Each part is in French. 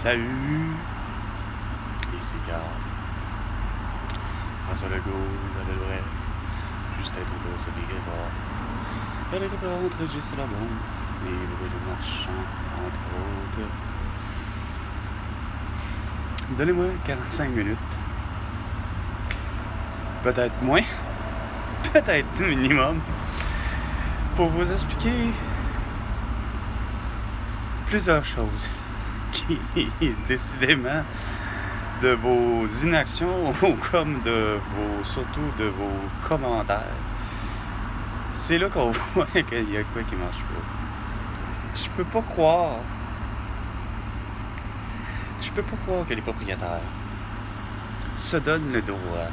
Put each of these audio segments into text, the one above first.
Salut! Ici Carl. François Legault, Isabelle Vrai, Justin Trudeau, Sophie Grégoire, Valérie Plante, Régis Labombe et Louis Marchand, entre autres. Donnez-moi 45 minutes. Peut-être moins. Peut-être minimum. Pour vous expliquer plusieurs choses qui, décidément, de vos inactions ou comme surtout de vos commentaires, c'est là qu'on voit qu'il y a quoi qui marche pas. Je peux pas croire que les propriétaires se donnent le droit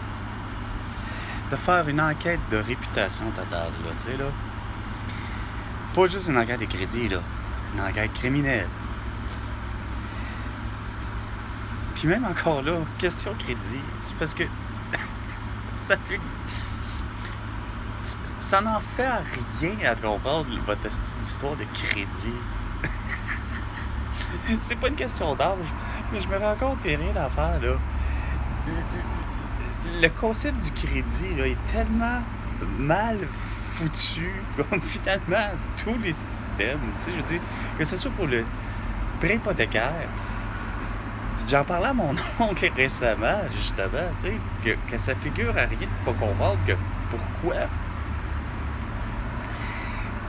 de faire une enquête de réputation totale, là, tu sais, là. Pas juste une enquête de crédit, là. Une enquête criminelle. Puis même encore là, question crédit, c'est parce que ça n'en fait rien à comprendre votre histoire de crédit. C'est pas une question d'âge, mais je me rends compte qu'il n'y a rien à faire, là. Le concept du crédit, là, est tellement mal foutu, comme finalement tous les systèmes. Tu sais, je veux dire, que ce soit pour le prêt hypothécaire. J'en parlais à mon oncle récemment, justement, tu sais, que ça figure à rien de pas comprendre que pourquoi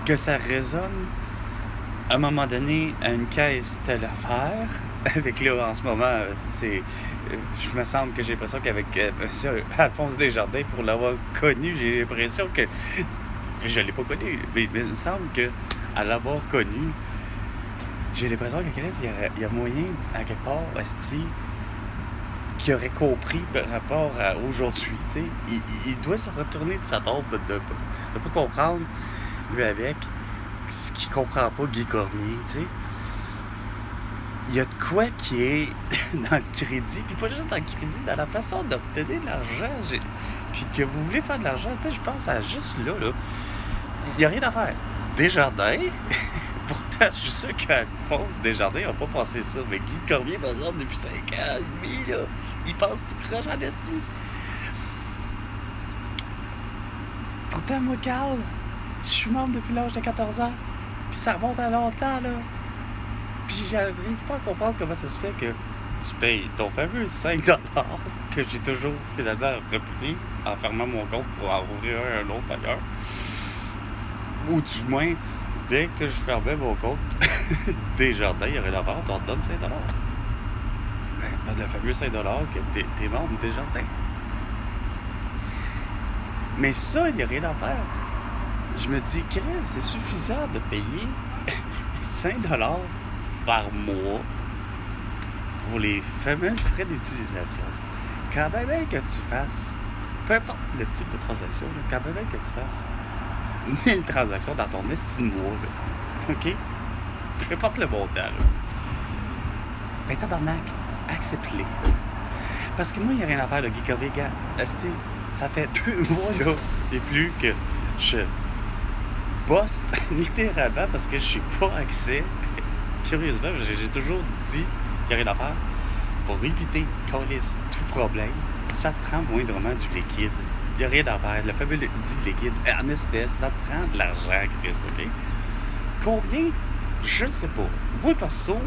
que ça résonne à un moment donné à une caisse telle affaire, avec là en ce moment, je me semble que j'ai l'impression qu'avec monsieur Alphonse Desjardins, pour l'avoir connu, j'ai l'impression que je l'ai pas connu, mais il me semble que à l'avoir connu, j'ai l'impression que il y a moyen, à quelque part, qui aurait compris par rapport à aujourd'hui, tu sais. Il doit se retourner de sa tombe, de pas comprendre, lui avec, ce qu'il comprend pas, Guy Cormier, tu sais. Il y a de quoi qui est dans le crédit, puis pas juste dans le crédit, dans la façon d'obtenir de l'argent. Puis que vous voulez faire de l'argent, tu sais, je pense à juste là. Il n'y a rien à faire. Desjardins, pourtant, je suis sûr qu'Alphonse Desjardins n'a pas pensé ça. Mais Guy Cormier, par exemple, depuis 5 ans et demi, là, il pense tout croche en esti. Pourtant, moi, Carl, je suis membre depuis l'âge de 14 ans. Puis ça remonte à longtemps, là. Puis j'arrive pas à comprendre comment ça se fait que tu payes ton fameux 5$ que j'ai toujours finalement repris en fermant mon compte pour en ouvrir un autre ailleurs. Ou du moins, dès que je fermais mon compte Desjardins, il y aurait la vente, on te donne 5$. Ben, le fameux 5$ que t'es membre Desjardins. Mais ça, il n'y a rien à faire. Je me dis, crème, c'est suffisant de payer 5$ par mois pour les fameux frais d'utilisation. Quand même que tu fasses, peu importe le type de transaction, là, quand même que tu fasses 1000 transactions dans ton estime mois, là, OK? Peu importe le montant, là. Ben, tabarnak, accepte-les. Parce que moi, il n'y a rien à faire, le Guy Cormier, gars. Esti, ça fait 2 mois, là, et plus que je bosse littéralement parce que je n'ai pas accès. Curieusement, j'ai toujours dit qu'il n'y a rien à faire. Pour éviter tout problème, ça te prend moindrement du liquide. Il n'y a rien à faire. Le fameux dit liquide en espèces, ça te prend de l'argent, Chris, OK? Combien? Je ne sais pas. Moi, perso,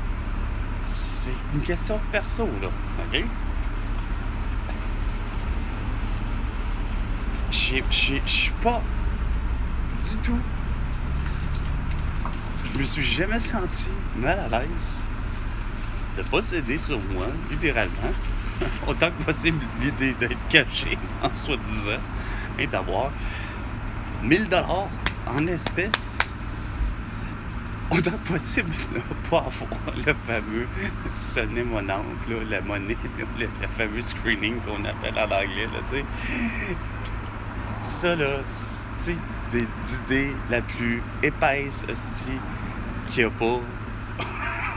c'est une question de perso, là, OK? Je suis pas du tout. Je me suis jamais senti mal à l'aise de posséder sur moi, littéralement, autant que possible l'idée d'être caché en soi-disant et d'avoir 1000$ en espèces, autant que possible de ne pas avoir le fameux sonner mon oncle, là, la monnaie, le fameux screening qu'on appelle en anglais, là, tu sais. Ça, là, c'est l'idée la plus épaisse, qu'il n'y a pas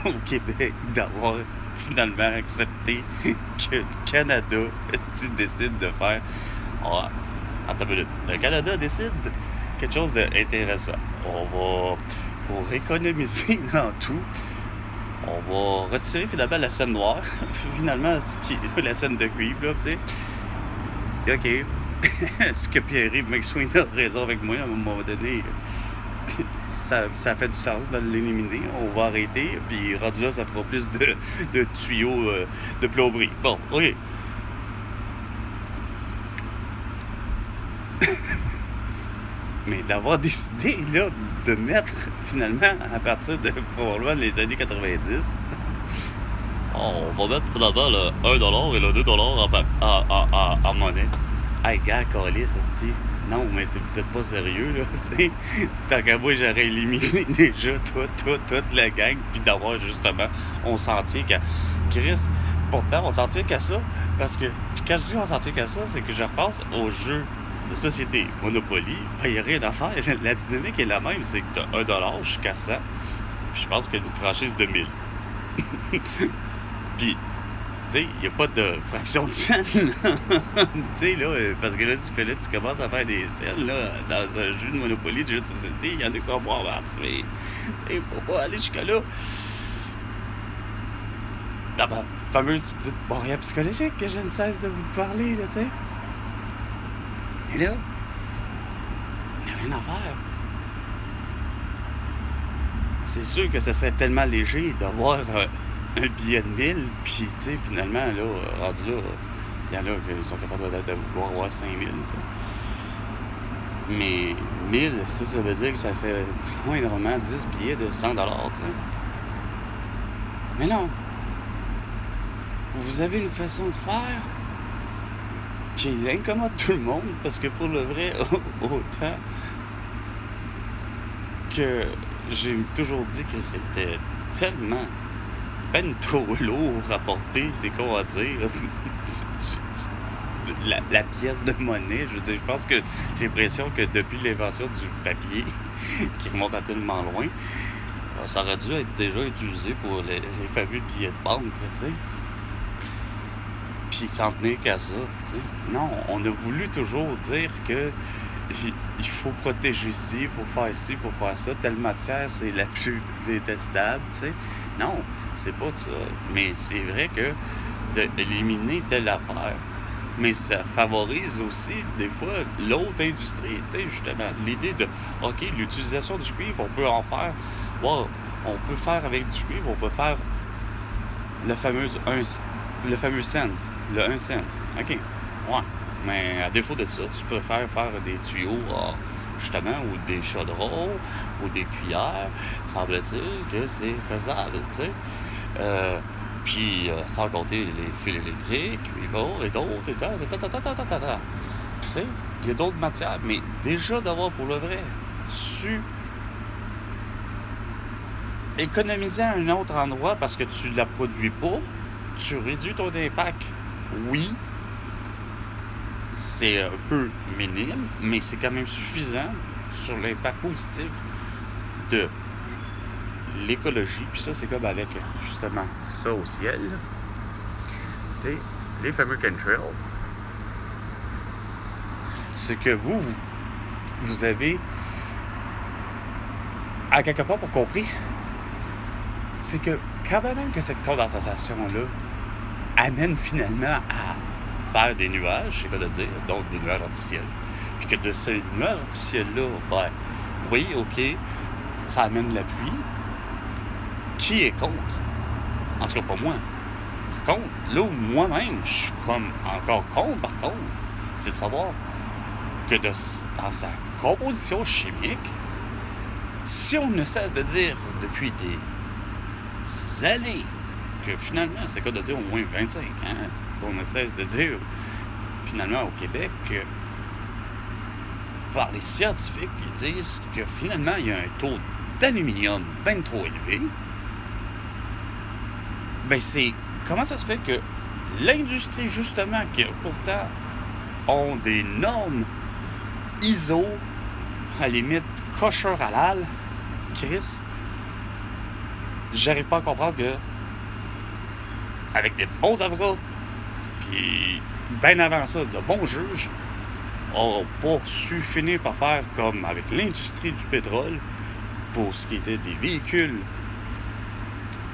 au Québec d'avoir finalement accepté que le Canada décide de faire. Oh, attends une minute. Le Canada décide quelque chose d'intéressant. On va, pour économiser dans tout, On va retirer finalement la scène noire. Finalement, la scène de cuivre, là, tu sais. OK. Ce que Pierre-Yves McSwain a raison avec moi à un moment donné. Ça fait du sens de l'éliminer. On va arrêter. Puis rendu là, ça fera plus de tuyaux de plomberie. Bon, OK. Mais d'avoir décidé là, de mettre finalement à partir de probablement les années 90, on va mettre finalement le 1$ et le 2$ en monnaie. Hey gars, calé, ça se dit. Non, mais vous êtes pas sérieux, là, tu sais. Tant qu'à moi, j'aurais éliminé déjà toute la gang, puis d'avoir justement, on s'en tient qu'à. Chris, pourtant, on s'en tient qu'à ça, parce que, puis quand je dis on s'en tient qu'à ça, c'est que je repense au jeu de société Monopoly, ben, il n'y a rien à faire. La dynamique est la même, c'est que tu as $1 jusqu'à 100, puis je pense qu'il y a une franchise de 1000. Puis, tu sais, il n'y a pas de fraction de scène, tu sais, là, parce que là, si tu commences à faire des scènes, là, dans un jeu de Monopoly, de jeu de société, il y en a qui sont pas en vente, mais, tu sais, faut pas aller jusqu'à là. Dans ma fameuse petite barrière psychologique que je ne cesse de vous parler, là, tu sais. Et là, il n'y a rien à faire. C'est sûr que ce serait tellement léger d'avoir un billet de 1000, puis, tu sais, finalement, là, rendu là, il y en a qui sont capables de vouloir avoir 5000, mais 1000, ça veut dire que ça fait moindrement 10 billets de 100$, tu sais. Mais non. Vous avez une façon de faire qui incommode tout le monde, parce que pour le vrai, autant que j'ai toujours dit que c'était tellement ben trop lourd à porter, c'est con à dire, la pièce de monnaie. Je veux dire, je pense que j'ai l'impression que depuis l'invention du papier, qui remonte à tellement loin, ça aurait dû être déjà utilisé pour les fameux billets de banque, tu sais. Puis s'en tenir qu'à ça, tu sais. Non, on a voulu toujours dire que il faut protéger ci, il faut faire ci, il faut faire ça. Telle matière, c'est la plus détestable, tu sais. Non, c'est pas ça. Mais c'est vrai que d'éliminer telle affaire, mais ça favorise aussi, des fois, l'autre industrie, tu sais, justement. L'idée de, OK, l'utilisation du cuivre, on peut en faire, wow, on peut faire avec du cuivre, on peut faire le fameux cent, le 1 cent. OK, ouais. Mais à défaut de ça, tu préfères faire des tuyaux, justement, ou des chaudrons, ou des cuillères. Semble-t-il que c'est faisable, tu sais. Puis, sans compter les fils électriques, puis bon, et d'autres, et tant. Tu sais, il y a d'autres matières, mais déjà d'avoir pour le vrai su économiser à un autre endroit parce que tu ne la produis pas, tu réduis ton impact. Oui, c'est un peu minime, mais c'est quand même suffisant sur l'impact positif de l'écologie. Puis ça, c'est comme avec, justement, ça au ciel. Tu sais, les fameux chemtrails. Ce que vous avez, à quelque part, pour compris, c'est que quand même que cette condensation-là amène finalement à faire des nuages, c'est quoi de dire, donc des nuages artificiels, puis que de ces nuages artificiels-là, ben, oui, OK, ça amène la pluie. Qui est contre? En tout cas, pas moi. Par contre, là où moi-même, je suis comme encore contre, par contre, c'est de savoir que dans sa composition chimique, si on ne cesse de dire depuis des années que finalement, c'est quoi de dire au moins 25 ans, qu'on ne cesse de dire finalement au Québec que par les scientifiques qui disent que finalement il y a un taux d'aluminium bien trop élevé, ben c'est comment ça se fait que l'industrie justement qui pourtant ont des normes ISO à la limite kosher halal, Chris, j'arrive pas à comprendre que avec des bons avocats puis bien avant ça de bons juges n'ont pas su finir par faire comme avec l'industrie du pétrole pour ce qui était des véhicules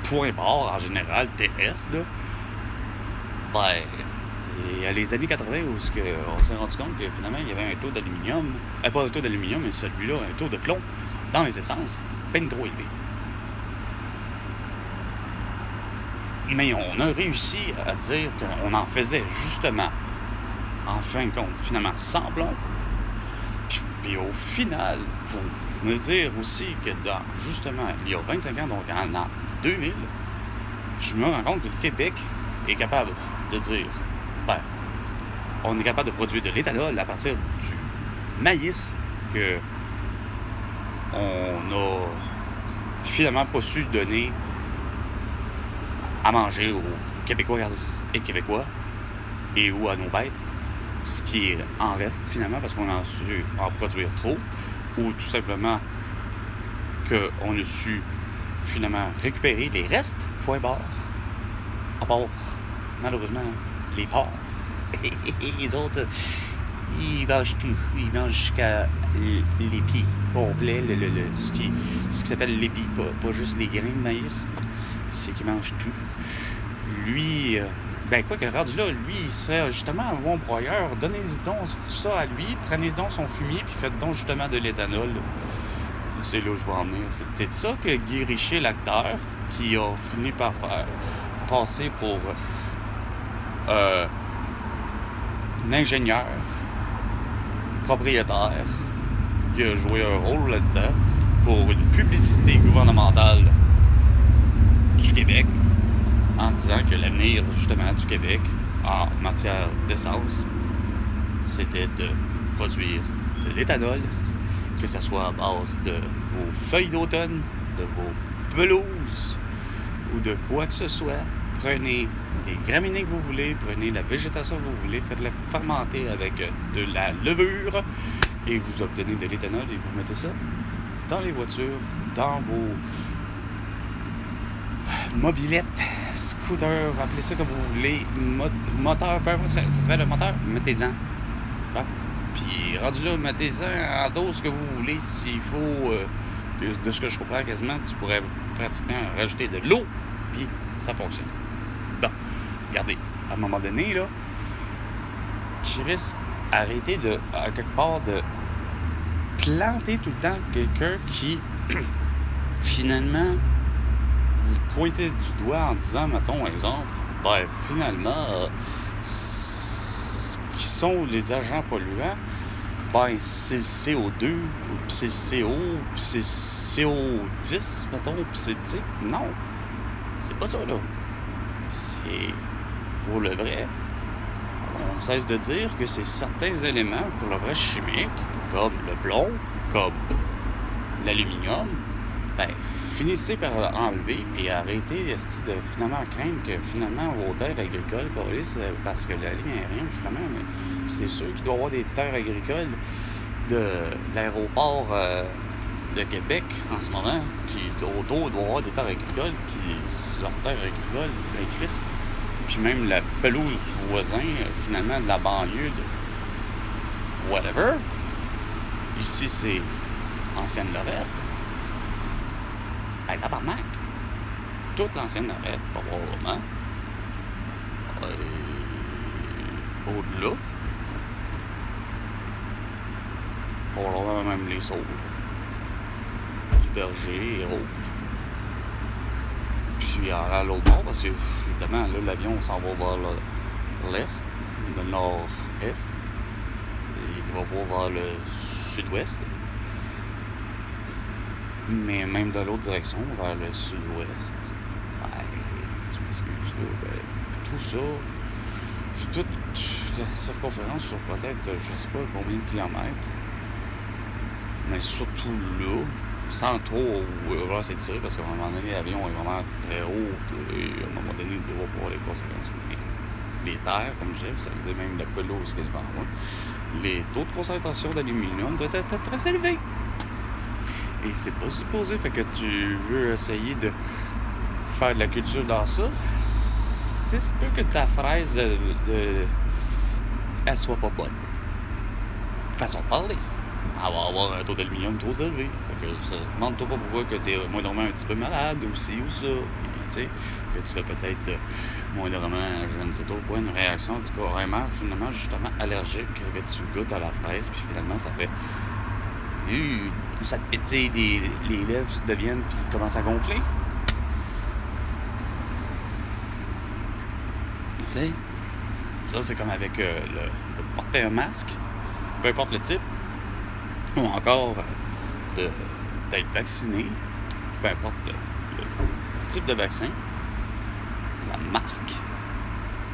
point barre en général terrestre, là, ben, il y a les années 80 où on s'est rendu compte que finalement il y avait un taux d'aluminium, pas un taux d'aluminium, mais celui-là, un taux de plomb dans les essences, ben trop élevé. Mais on a réussi à dire qu'on en faisait justement, en fin de compte, finalement sans plomb. Puis au final, pour me dire aussi que justement, il y a 25 ans, donc en l'an 2000, je me rends compte que le Québec est capable de dire, ben, on est capable de produire de l'éthanol à partir du maïs que on a finalement pas su donner à manger aux Québécoises et Québécois et ou à nos bêtes, ce qui en reste finalement parce qu'on a su en produire trop, ou tout simplement qu'on a su finalement récupérer les restes, point barre, à part malheureusement les porcs. Les autres, ils mangent tout. Ils mangent jusqu'à l'épi complet, ce qui s'appelle l'épi, pas juste les grains de maïs, c'est qu'ils mangent tout. Lui, ben quoi que rendu là, lui, il serait justement un bon broyeur. Donnez-y donc tout ça à lui, prenez donc son fumier, puis faites donc justement de l'éthanol. C'est là où je vais en venir. C'est peut-être ça que Guy Richer, l'acteur, qui a fini par passer pour un ingénieur, propriétaire, qui a joué un rôle là-dedans pour une publicité gouvernementale du Québec, en disant que l'avenir, justement, du Québec en matière d'essence, c'était de produire de l'éthanol, que ce soit à base de vos feuilles d'automne, de vos pelouses ou de quoi que ce soit. Prenez les graminées que vous voulez, prenez la végétation que vous voulez, faites-la fermenter avec de la levure et vous obtenez de l'éthanol et vous mettez ça dans les voitures, dans vos mobylettes, scooters, appelez ça comme vous voulez, moteur, peu importe, ça s'appelle le moteur, mettez-en. Bon. Puis rendu là, mettez-en en dose que vous voulez. S'il faut, de ce que je comprends quasiment, tu pourrais pratiquement rajouter de l'eau, puis ça fonctionne. Bon, regardez, à un moment donné, là, Chris, arrêtez de, à quelque part, de planter tout le temps quelqu'un qui, finalement, vous pointez du doigt en disant, mettons, exemple, ben, finalement, ce qui sont les agents polluants, ben, c'est le CO2, puis c'est le CO, puis c'est le CO10, mettons, puis c'est, tu sais, non, c'est pas ça, là. C'est, pour le vrai, on cesse de dire que c'est certains éléments, pour le vrai chimique, comme le plomb, comme l'aluminium, ben, finissez par enlever et arrêtez de finalement craindre que finalement vos terres agricoles, parce que la ligne aérienne, justement, c'est sûr qu'il doit y avoir des terres agricoles de l'aéroport de Québec en ce moment, qui autour doit y avoir des terres agricoles qui, leurs terres agricoles, ben Chris, puis même la pelouse du voisin, finalement de la banlieue de whatever. Ici c'est Ancienne Lorette. Ben, tabarnak. Toute l'ancienne Lorette, probablement. Au-delà. Probablement même les saules. Du berger et autres. Puis à l'autre bord, parce que évidemment, là, l'avion s'en va vers l'est, le nord-est. Et il va voir vers le sud-ouest. Mais même de l'autre direction, vers le sud-ouest, ben, je m'excuse, là, ben, tout ça, toute la circonférence sur peut-être, je sais pas combien de kilomètres, mais surtout là, sans trop s'étirer, parce qu'à un moment donné, l'avion est vraiment très haut, et à un moment donné, il doit voir les conséquences. Les terres, comme je disais, ça veut dire même la pelouse qui est devant moi, les taux de concentration d'aluminium doivent être très élevés. Et c'est pas supposé, fait que tu veux essayer de faire de la culture dans ça, c'est ce peu que ta fraise elle soit pas bonne. Façon de parler. Elle va avoir un taux d'aluminium trop élevé. Fait que ça demande-toi pas pourquoi que t'es moins normalement un petit peu malade aussi ou ça. tu sais, que tu fais peut-être moindrement, je ne sais trop quoi, une réaction carrément, finalement, justement allergique, que tu goûtes à la fraise, puis finalement, ça fait... ça te pétille, les lèvres deviennent, puis commencent à gonfler. Tu sais, ça, c'est comme avec le porter un masque, peu importe le type, ou encore d'être vacciné, peu importe le type de vaccin, la marque,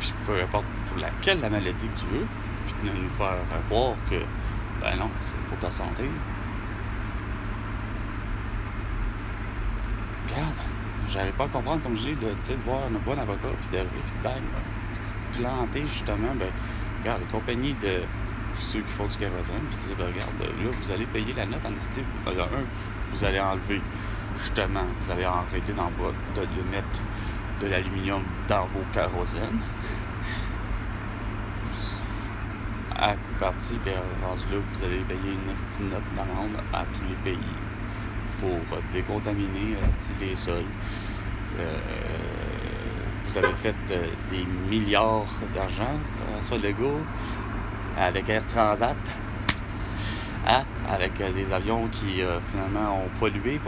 puis peu importe pour laquelle la maladie que tu veux, puis de nous faire croire que, ben non, c'est pour ta santé. Regarde, j'arrive pas à comprendre, comme je dis, de voir un bon avocat, puis d'arriver, puis bang, si tu te planter, justement, ben, regarde, les compagnies de ceux qui font du kérosène, puis tu dis, ben, regarde, là, vous allez payer la note en estime. Alors, vous allez enlever, justement, vous allez arrêter dans le bois de mettre de l'aluminium dans vos kérosènes. À coup parti, bien rendu là, vous allez payer une estime note d'amende à tous les pays pour décontaminer les sols. Vous avez fait des milliards d'argent, François Legault, avec Air Transat, avec des avions qui finalement ont pollué,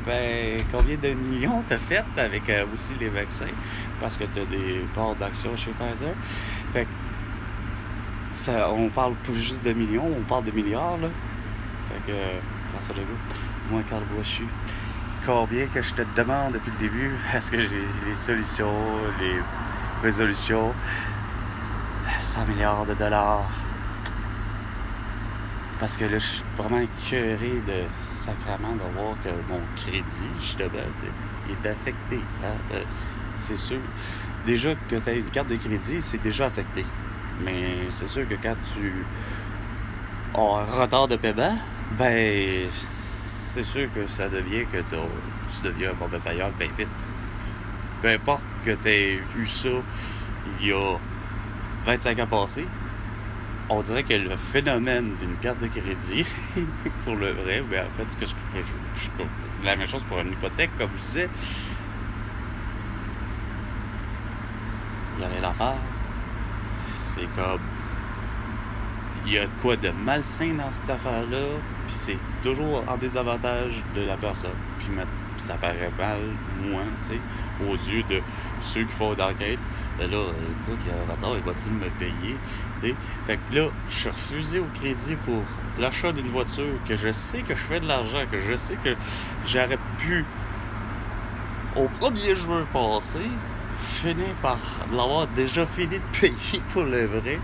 ben combien de millions t'as fait avec aussi les vaccins, parce que t'as des parts d'action chez Pfizer. Fait que ça, on parle pas juste de millions, on parle de milliards, là. Fait que François Legault, moi Carl Brochu, combien que je te demande depuis le début, parce que j'ai les solutions, les résolutions, 100 milliards de dollars. Parce que là, je suis vraiment écœuré de sacrement de voir que mon crédit, justement, il est affecté. Hein? C'est sûr. Déjà que tu as une carte de crédit, c'est déjà affecté. Mais c'est sûr que quand tu as un retard de paiement, ben c'est sûr que ça devient que tu deviens un mauvais payeur bien vite. Peu importe que tu aies vu ça il y a 25 ans passés, on dirait que le phénomène d'une carte de crédit, pour le vrai, ben en fait, la même chose pour une hypothèque, comme je disais, il n'y a rien à faire. C'est comme, il y a quoi de malsain dans cette affaire-là, puis c'est toujours en désavantage de la personne. Puis ça paraît mal, moins, tu sais, aux yeux de ceux qui font d'enquête. Ben là, écoute, il y a un retard, il va-t-il me payer? T'sais? Fait que là, je suis refusé au crédit pour l'achat d'une voiture, que je sais que je fais de l'argent, que je sais que j'aurais pu, au 1er juin passé, finir par l'avoir déjà fini de payer pour le vrai.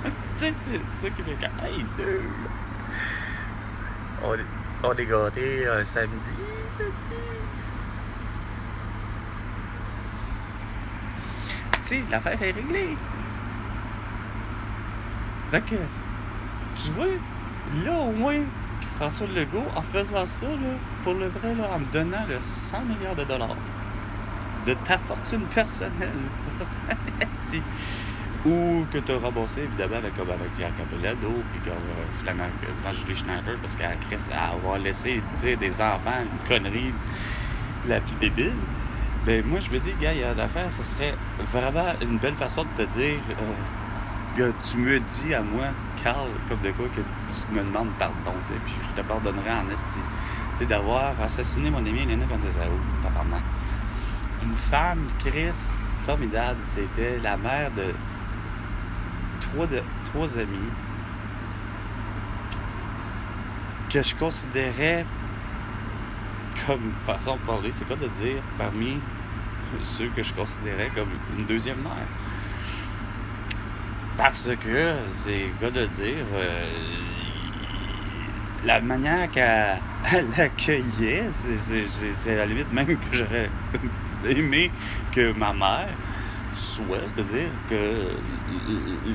Tu sais, c'est ça qui fait que, hey, deux, on est gâtés un samedi. Tu sais, l'affaire est réglée. Fait que, tu vois, là au moins, François Legault, en faisant ça, là, pour le vrai, là, en me donnant le 100 milliards de dollars de ta fortune personnelle, ou que tu as remboursé, évidemment, comme avec Pierre Capelado, puis comme Julie Schneider, parce qu'elle avoir laissé dire des enfants une connerie la plus débile. Ben moi, je me dis, gars, il y a l'affaire, ça serait vraiment une belle façon de te dire que tu me dis à moi, Carl, comme de quoi, que tu me demandes pardon, tu sais, puis je te pardonnerai en esti. Tu sais, d'avoir assassiné mon ami Elena Contesao, tabarnak. Une femme, Chris, formidable, c'était la mère de trois amis que je considérais comme façon de parler, c'est quoi de dire parmi ceux que je considérais comme une deuxième mère. Parce que c'est quoi de dire la manière qu'elle l'accueillait, c'est à la limite même que j'aurais aimé que ma mère soit, c'est-à-dire que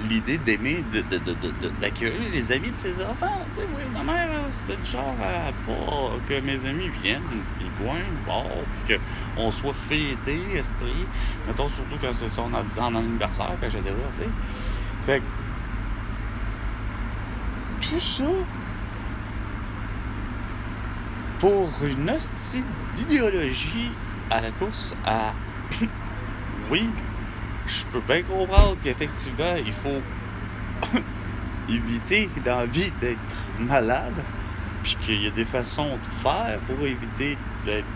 l'idée d'aimer, d'accueillir les amis de ses enfants, tu sais, oui, ma mère, c'était du genre à pas que mes amis viennent, puis boivent, puis qu'on soit fêté, esprit, mettons surtout quand c'est son anniversaire, puis etc., tu sais. Fait que, tout ça, pour une hostie d'idéologie à la course à... Oui, je peux bien comprendre qu'effectivement, il faut éviter dans la vie d'être malade, puis qu'il y a des façons de faire pour éviter d'être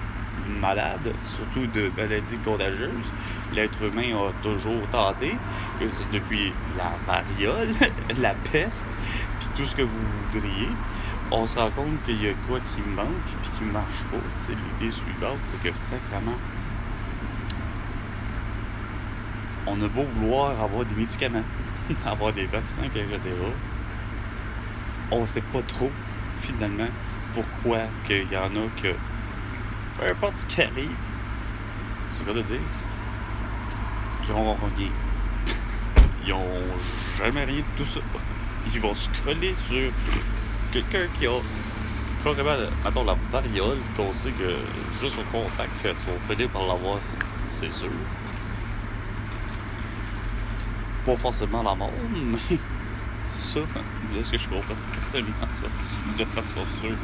malade, surtout de maladies contagieuses. L'être humain a toujours tenté, depuis la variole, la peste, puis tout ce que vous voudriez. On se rend compte qu'il y a quoi qui manque puis qui marche pas. C'est l'idée suivante, c'est que sacrément, on a beau vouloir avoir des médicaments, avoir des vaccins, etc. On sait pas trop, finalement, pourquoi qu'il y en a que, peu importe ce qui arrive, c'est quoi de dire, ils ont rien. Ils ont jamais rien de tout ça. Ils vont se coller sur quelqu'un qui a carrément, mettons, la variole, qu'on sait que juste au contact que tu vas finir par l'avoir, c'est sûr. Pas forcément la mort, mais ça, de ce que je comprends, seulement ça. De façon sûre,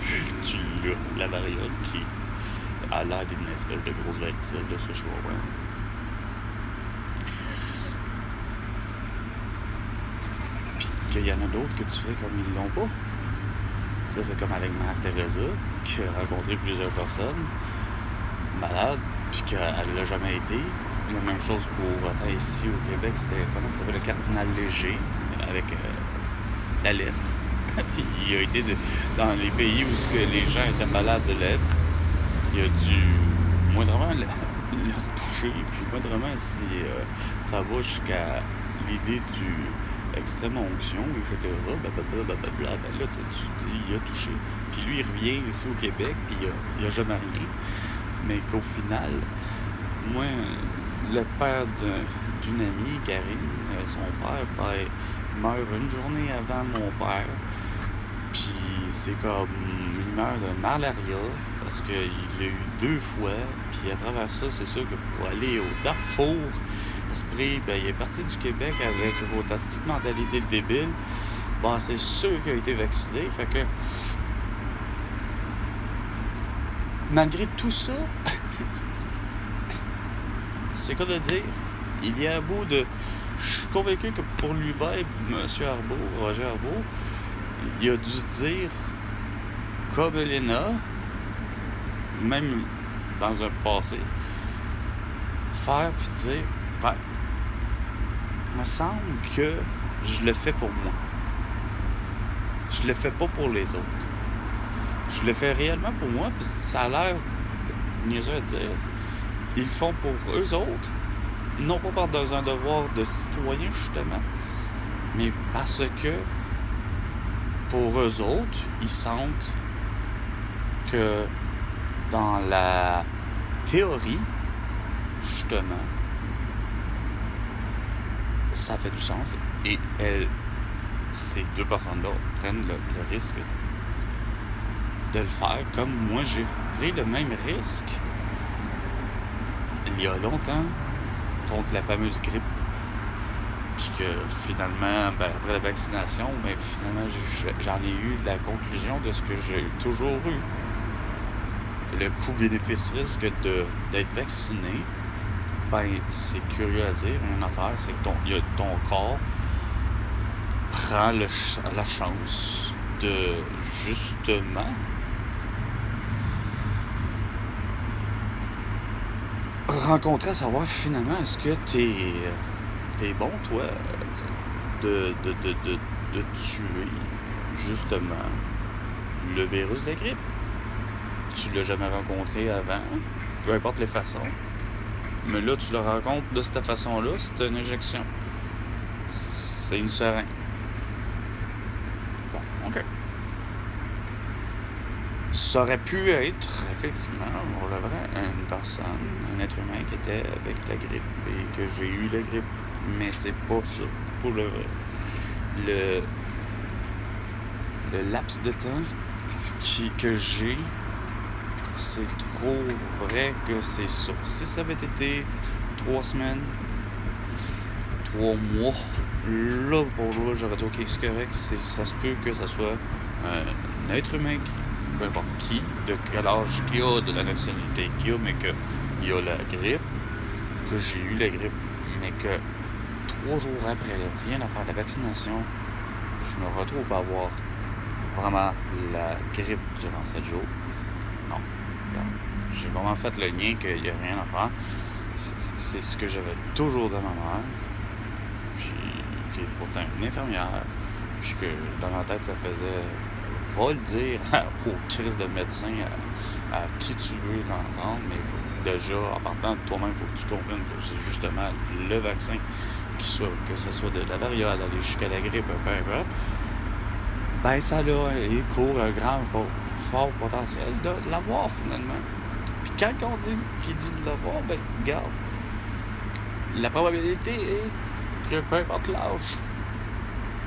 tu l'as, la variole, qui a l'air d'une espèce de grosse varicelle, de ce que je comprends. Puis qu'il y en a d'autres que tu fais comme ils l'ont pas. Ça, c'est comme avec Mère Teresa, qui a rencontré plusieurs personnes malades, puis qu'elle l'a jamais été. La même chose pour, ici au Québec, c'était, comment ça s'appelle, le cardinal Léger, avec la lèpre. Il a été dans les pays où les gens étaient malades de lèpre, il a dû moindrement le toucher, puis moindrement si ça va jusqu'à l'idée du extrême onction, etc. Blablabla. Ben là, tu dis, il a touché. Puis lui, il revient ici au Québec, puis il a jamais rien. Mais qu'au final, moi, le père d'une amie, Karine, son père meurt une journée avant mon père. Puis c'est comme, il meurt de malaria, parce qu'il l'a eu 2 fois. Puis à travers ça, c'est sûr que pour aller au Darfour, Esprit, ben, il est parti du Québec avec votre petite mentalité de débile. Bon, c'est sûr qu'il a été vacciné. Fait que, malgré tout ça, c'est quoi de dire? Il y a un bout de... Je suis convaincu que pour lui-même, M. Arbour, Roger Arbour, il a dû se dire, comme Elena, même dans un passé, faire puis dire, ben, il me semble que je le fais pour moi. Je le fais pas pour les autres. Je le fais réellement pour moi, puis ça a l'air niaiseux à dire. Ils le font pour eux autres, non pas par un devoir de citoyen, justement, mais parce que, pour eux autres, ils sentent que dans la théorie, justement, ça fait du sens. Et ces 2 personnes-là prennent le risque de le faire, comme moi j'ai pris le même risque il y a longtemps contre la fameuse grippe. Puis que finalement, ben, après la vaccination, ben, finalement j'en ai eu la conclusion de ce que j'ai toujours eu. Le coût bénéfice-risque d'être vacciné, ben, c'est curieux à dire, une affaire, c'est que ton corps prend la chance de justement rencontrer à savoir finalement est-ce que t'es bon, toi, de tuer justement le virus de la grippe. Tu l'as jamais rencontré avant, peu importe les façons. Mais là, tu le rencontres de cette façon-là, c'est une injection. C'est une seringue. Bon, OK. Ça aurait pu être, effectivement, pour le vrai, une personne, un être humain qui était avec la grippe et que j'ai eu la grippe. Mais c'est pas ça. Pour le vrai. Le laps de temps que j'ai, c'est trop vrai que c'est ça. Si ça avait été 3 semaines, 3 mois, là, pour là, j'aurais dit, OK, c'est correct, ça se peut que ça soit un être humain peu importe qui, de quel âge qu'il a, de la nationalité qu'il a, mais qu'il y a la grippe, que j'ai eu la grippe, mais que 3 jours après, là, rien à faire de la vaccination, je me retrouve à avoir vraiment la grippe durant 7 jours. Non. J'ai vraiment fait le lien qu'il n'y a rien à faire. C'est ce que j'avais toujours dit à ma mère, puis qui est pourtant une infirmière, puis que dans ma tête, ça faisait va le dire aux crises de médecin à qui tu veux l'entendre, mais déjà, en partant de toi-même, il faut que tu comprennes que c'est justement le vaccin, que ce soit de la variole, aller jusqu'à la grippe, peu importe, ben ça il court un grand, fort potentiel de l'avoir finalement. Puis quand on dit qu'il dit de l'avoir, ben regarde, la probabilité est que peu importe l'âge,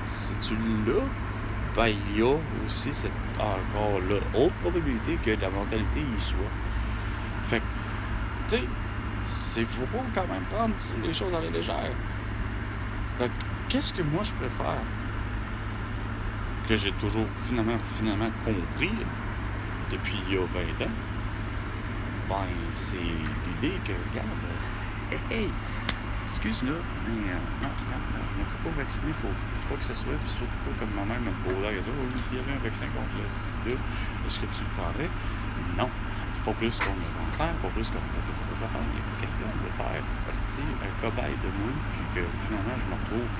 si tu l'as, ben il y a aussi cette encore là autre probabilité que la mortalité y soit. Fait que, tu sais, faut pas quand même prendre les choses à la légère. Fait que, qu'est-ce que moi je préfère? Que j'ai toujours finalement compris depuis il y a 20 ans, ben c'est l'idée que, regarde, hey, excuse-moi, mais non, je ne me fais pas vacciner pour quoi que ce soit, puis surtout pas comme ma mère me posait à ça. Oui, s'il y avait un vaccin contre le sida, est-ce que tu le prendrais? Non. C'est pas plus contre le cancer, pas plus contre toutes ces affaires. Il n'est pas question de faire un cobaye de moi, puis que finalement je me retrouve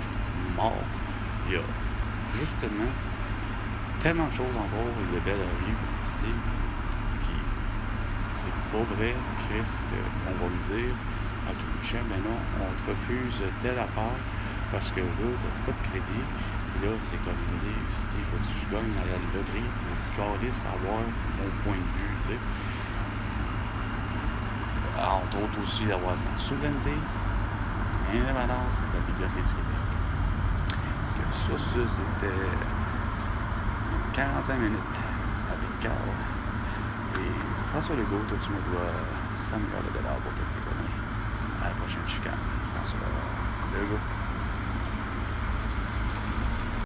mort. Il y a justement tellement de choses encore de belles à vivre, puis c'est pas vrai, Chris, on va me dire à tout bout de champ, ben non, on te refuse telle affaire parce que là, t'as pas de crédit. Et là, c'est comme je me dis, il faut que je gagne à la loterie pour garder savoir mon point de vue, tu sais. Entre autres aussi d'avoir la souveraineté, l'indépendance et la liberté du Québec. Que ça, c'était 45 minutes avec Carl. Et François Legault, toi, tu me dois $100 pour te payer.